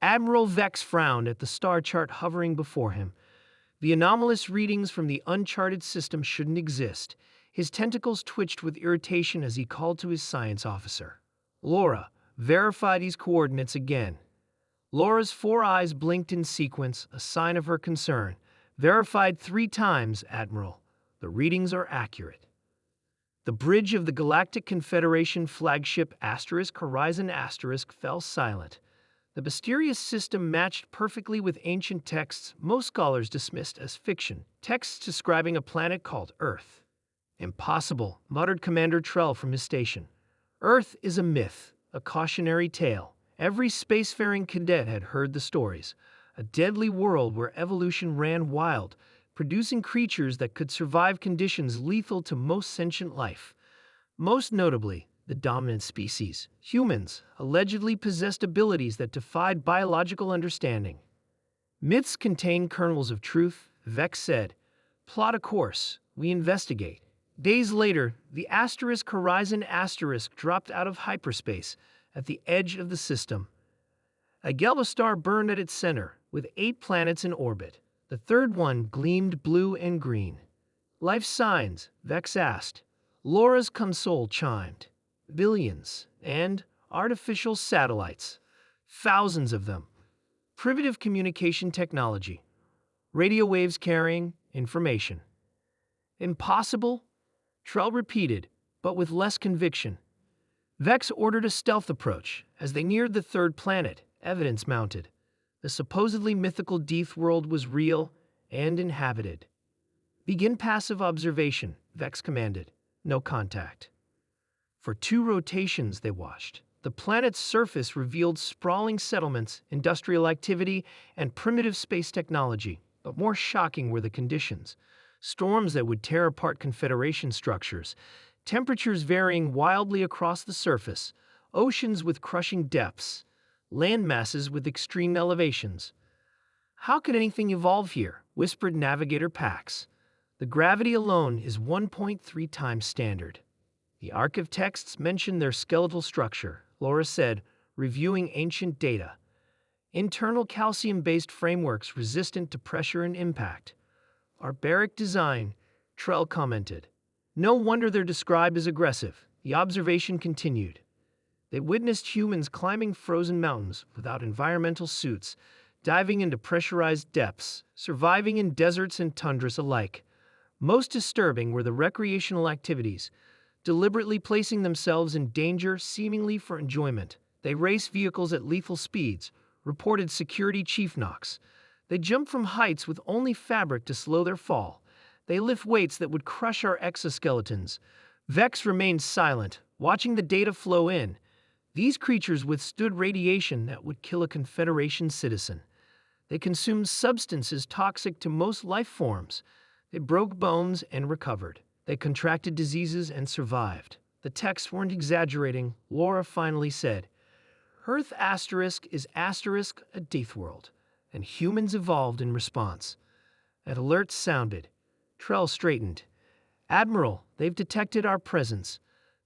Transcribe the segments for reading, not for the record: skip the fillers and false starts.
Admiral Vex frowned at the star chart hovering before him. The anomalous readings from the uncharted system shouldn't exist. His tentacles twitched with irritation as he called to his science officer. Laura, verify these coordinates again. Laura's 4 eyes blinked in sequence, a sign of her concern. Verified 3 times, Admiral. The readings are accurate. The bridge of the Galactic Confederation flagship Horizon fell silent. The mysterious system matched perfectly with ancient texts most scholars dismissed as fiction, texts describing a planet called Earth. Impossible, muttered Commander Trell from his station. Earth is a myth, a cautionary tale. Every spacefaring cadet had heard the stories. A deadly world where evolution ran wild, producing creatures that could survive conditions lethal to most sentient life. Most notably, the dominant species, humans, allegedly possessed abilities that defied biological understanding. Myths contain kernels of truth, Vex said. Plot a course, we investigate. Days later, the Horizon dropped out of hyperspace at the edge of the system. A Gelba star burned at its center, with 8 planets in orbit. The third one gleamed blue and green. Life signs, Vex asked. Laura's console chimed. Billions, and artificial satellites. Thousands of them. Primitive communication technology. Radio waves carrying information. Impossible? Trell repeated, but with less conviction. Vex ordered a stealth approach. As they neared the third planet, evidence mounted. The supposedly mythical Death world was real and inhabited. Begin passive observation, Vex commanded. No contact. For 2 rotations they watched. The planet's surface revealed sprawling settlements, industrial activity, and primitive space technology. But more shocking were the conditions. Storms that would tear apart Confederation structures, temperatures varying wildly across the surface, oceans with crushing depths, land masses with extreme elevations. How could anything evolve here? Whispered Navigator Pax. The gravity alone is 1.3 times standard. The archive texts mention their skeletal structure, Laura said, reviewing ancient data. Internal calcium-based frameworks resistant to pressure and impact. Barbaric design, Trell commented. No wonder they're described as aggressive. The observation continued. They witnessed humans climbing frozen mountains without environmental suits, diving into pressurized depths, surviving in deserts and tundras alike. Most disturbing were the recreational activities, deliberately placing themselves in danger seemingly for enjoyment. They race vehicles at lethal speeds, reported Security Chief Knox. They jump from heights with only fabric to slow their fall. They lift weights that would crush our exoskeletons. Vex remained silent, watching the data flow in. These creatures withstood radiation that would kill a Confederation citizen. They consumed substances toxic to most life forms. They broke bones and recovered. They contracted diseases and survived. The texts weren't exaggerating, Laura finally said. Earth is a death world, and humans evolved in response. An alert sounded. Trell straightened. Admiral, they've detected our presence.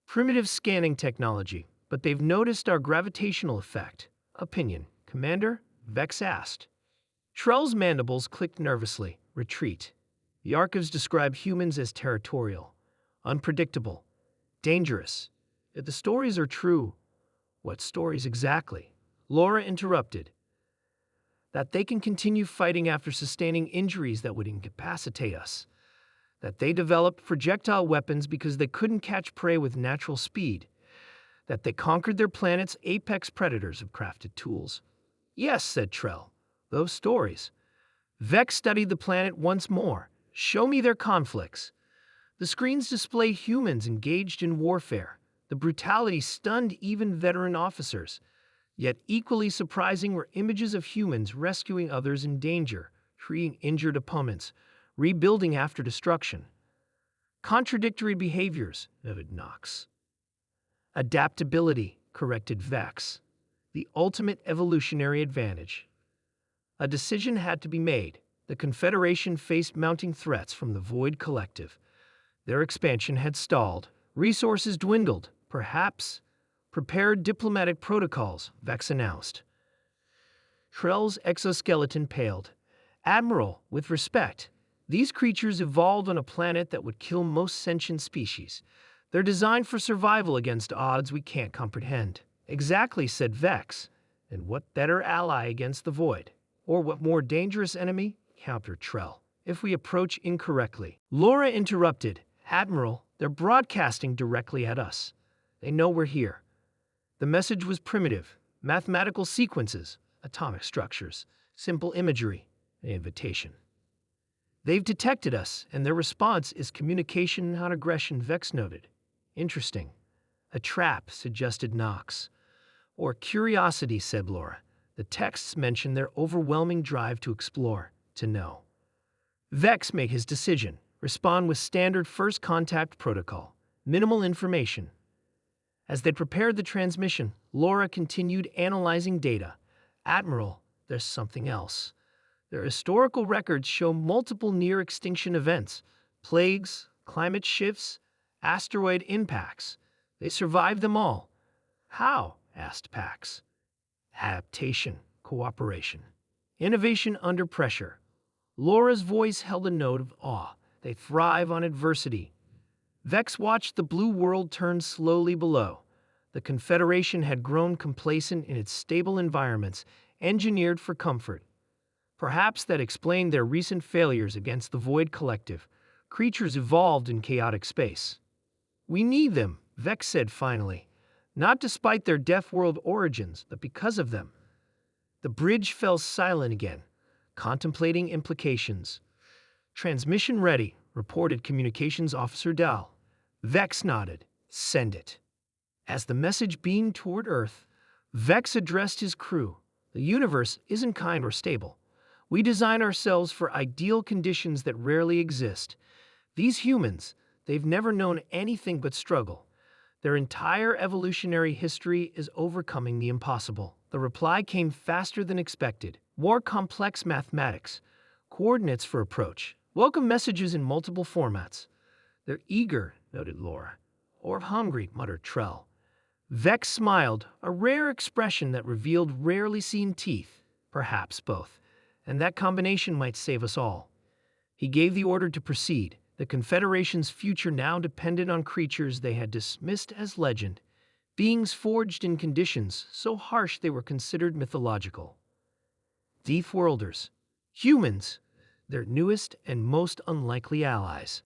Primitive scanning technology, but they've noticed our gravitational effect. Opinion, Commander? Vex asked. Trell's mandibles clicked nervously. Retreat. The archives describe humans as territorial, unpredictable, dangerous. If the stories are true, what stories exactly? Laura interrupted. That they can continue fighting after sustaining injuries that would incapacitate us. That they developed projectile weapons because they couldn't catch prey with natural speed. That they conquered their planet's apex predators of crafted tools. Yes, said Trell, those stories. Vex studied the planet once more. Show me their conflicts. The screens display humans engaged in warfare. The brutality stunned even veteran officers. Yet equally surprising were images of humans rescuing others in danger, treating injured opponents, rebuilding after destruction. Contradictory behaviors, noted Knox. Adaptability, corrected Vex. The ultimate evolutionary advantage. A decision had to be made. The Confederation faced mounting threats from the Void Collective. Their expansion had stalled. Resources dwindled. Perhaps prepared diplomatic protocols, Vex announced. Trell's exoskeleton paled. Admiral, with respect, these creatures evolved on a planet that would kill most sentient species. They're designed for survival against odds we can't comprehend. Exactly, said Vex. And what better ally against the void? Or what more dangerous enemy? Countered Trell. If we approach incorrectly. Laura interrupted. Admiral, they're broadcasting directly at us. They know we're here. The message was primitive. Mathematical sequences, atomic structures, simple imagery, an invitation. They've detected us, and their response is communication, not aggression, Vex noted. Interesting. A trap, suggested Knox. Or curiosity, said Laura. The texts mention their overwhelming drive to explore, to know. Vex made his decision. Respond with standard first contact protocol. Minimal information. As they prepared the transmission, Laura continued analyzing data. Admiral, there's something else. Their historical records show multiple near-extinction events. Plagues, climate shifts, asteroid impacts. They survived them all. How? Asked Pax. Adaptation, cooperation, innovation under pressure. Laura's voice held a note of awe. They thrive on adversity. Vex watched the blue world turn slowly below. The Confederation had grown complacent in its stable environments, engineered for comfort. Perhaps that explained their recent failures against the Void Collective. Creatures evolved in chaotic space. We need them, Vex said finally. Not despite their deaf-world origins, but because of them. The bridge fell silent again, contemplating implications. Transmission ready, reported Communications Officer Dal. Vex nodded. Send it. As the message beamed toward Earth, Vex addressed his crew. The universe isn't kind or stable. We design ourselves for ideal conditions that rarely exist. These humans, they've never known anything but struggle. Their entire evolutionary history is overcoming the impossible. The reply came faster than expected. More complex mathematics, coordinates for approach, welcome messages in multiple formats. They're eager, noted Laura. Or hungry, muttered Trell. Vex smiled, a rare expression that revealed rarely seen teeth, perhaps both, and that combination might save us all. He gave the order to proceed. The Confederation's future now depended on creatures they had dismissed as legend, beings forged in conditions so harsh they were considered mythological. Deep-worlders, humans, their newest and most unlikely allies.